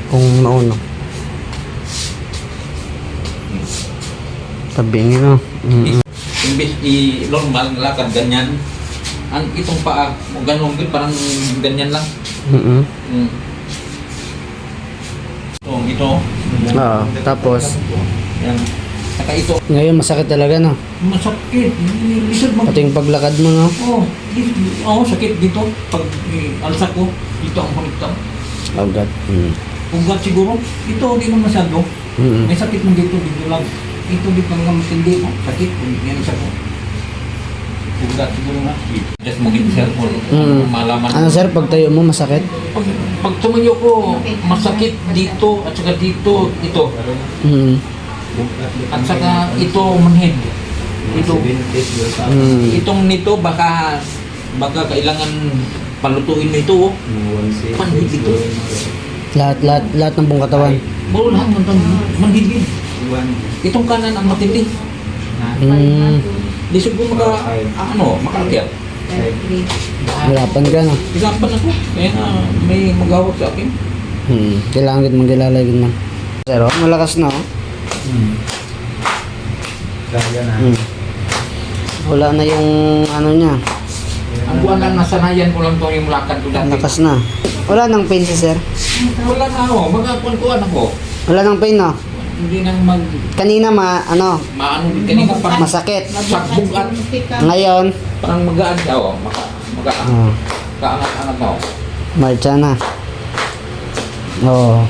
Kung nauna. Tabingin no. Imbis i-normal na lakad, ganyan. Ang itong paa, ganun din, parang ganyan lang. Ito. Oo, tapos Yan. Saka ito. ngayon masakit talaga no. Masakit. Lisod mo. Pati yung paglakad mo no. Sakit dito. Pag alsa ko, dito ang kunikta. Agad. Ugat siguro. Ito, hindi naman masyado. May sakit mo dito lang. Ito dito lang matindi. Sakit. Yan isa ko. Ugat siguro na. Just mo gin sir, malaman. Ano sir, pag tayo mo masakit? Pag tumayo ko, masakit dito at saka dito, ito. At saka ito manhid. Ito. Itong nito baka kailangan palutuin mo ito. Manhid ito. Lahat ng buong katawan. Buro lahat ng manhid. Itong kanan ang matindi. Di siguro makaakyat. Hirapan ka no. Hirapan ako. Kaya may magawag sa akin. Kailangan din maglalay din man. Sir, malakas na oh. Wala na yung ano niya. Ang buwan lang nasanayan ko lang to yung lakad ko dati. Lakas na. Wala nang pain si sir. Wala na ako. Magkakuan ako. Wala nang pain no. Hindi nang Kanina maano kanina parang masakit. sakbog at Ngayon, parang magaan siya. Kaangat-angat ako. marcha na. Oo.